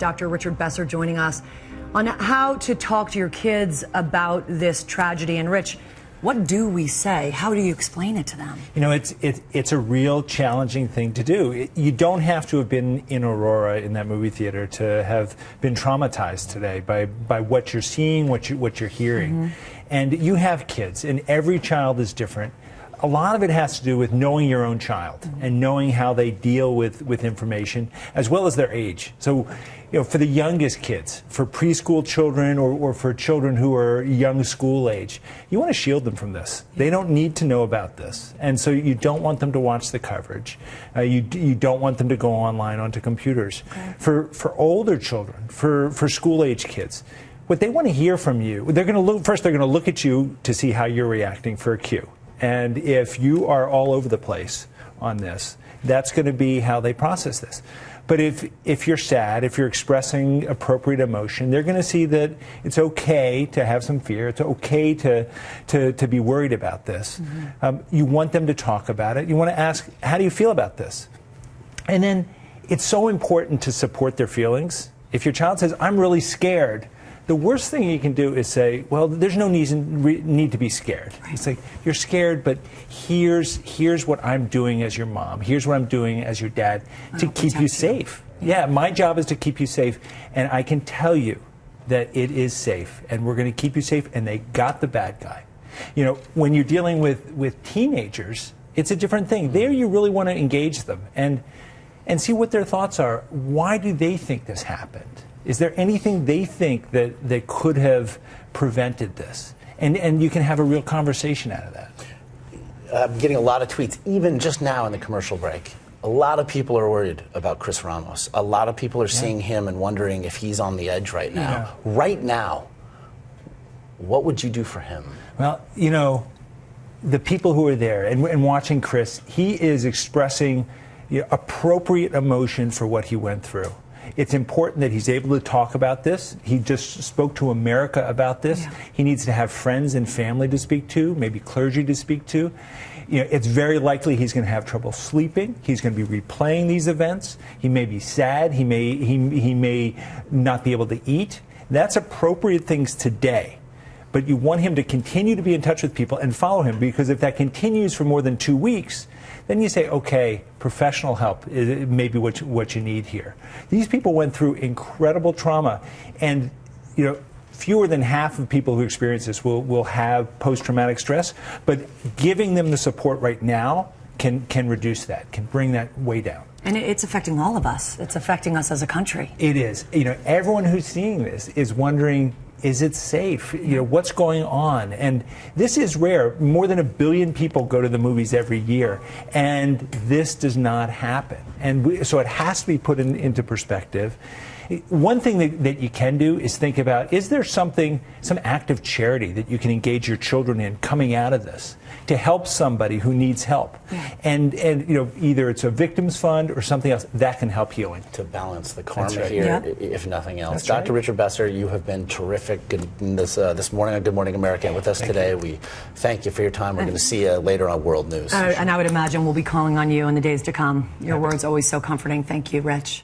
Dr. Richard Besser joining us on how to talk to your kids about this tragedy. And Rich, what do we say? How do you explain it to them? You know, it's a real challenging thing to do. You don't have to have been in Aurora in that movie theater to have been traumatized today by what you're seeing, what you're hearing. Mm-hmm. And you have kids, and every child is different. A lot of it has to do with knowing your own child and knowing how they deal with information as well as their age. So, you know, for the youngest kids, for preschool children or for children who are young school age, you want to shield them from this. They don't need to know about this. And so you don't want them to watch the coverage. You don't want them to go online onto computers. Okay. For older children, for school age kids, what they want to hear from you, they're going to look at you to see how you're reacting for a cue. And if you are all over the place on this, that's going to be how they process this. But if you're sad, if you're expressing appropriate emotion, they're going to see that it's okay to have some fear. It's okay to be worried about this. Mm-hmm. You want them to talk about it. You want to ask, how do you feel about this? And then it's so important to support their feelings. If your child says, I'm really scared, the worst thing you can do is say, well, there's no need to be scared. Right. It's like, you're scared, but here's what I'm doing as your mom. Here's what I'm doing as your dad to keep you safe. Yeah, my job is to keep you safe, and I can tell you that it is safe, and we're going to keep you safe, and they got the bad guy. You know, when you're dealing with teenagers, it's a different thing. There you really want to engage them and see what their thoughts are. Why do they think this happened? Is there anything they think that could have prevented this? And you can have a real conversation out of that. I'm getting a lot of tweets, even just now in the commercial break. A lot of people are worried about Chris Ramos. A lot of people are seeing him and wondering if he's on the edge right now. Yeah. Right now, what would you do for him? Well, you know, the people who are there and watching Chris, he is expressing appropriate emotion for what he went through. It's important that he's able to talk about this. He just spoke to America about this. Yeah. He needs to have friends and family to speak to, maybe clergy to speak to. You know, it's very likely he's going to have trouble sleeping. He's going to be replaying these events. He may be sad. He may not be able to eat. That's appropriate things today. But you want him to continue to be in touch with people and follow him, because if that continues for more than 2 weeks, then you say, okay, professional help is maybe what you need here. These people went through incredible trauma, and you know, fewer than half of people who experience this will have post-traumatic stress, but giving them the support right now can reduce that, can bring that way down. And it's affecting all of us. It's affecting us as a country. It is. You know, everyone who's seeing this is wondering, is it safe? You know, what's going on? And this is rare. More than 1 billion people go to the movies every year, and this does not happen. And so it has to be put into perspective. One thing that you can do is think about, is there some act of charity that you can engage your children in coming out of this to help somebody who needs help? Yeah. And you know, either it's a victims fund or something else that can help healing. To balance the karma here, if nothing else. Dr. Richard Besser, you have been terrific this morning on Good Morning America with us today. We thank you for your time. We're going to see you later on World News. And I would imagine we'll be calling on you in the days to come. Your words always so comforting. Thank you, Rich.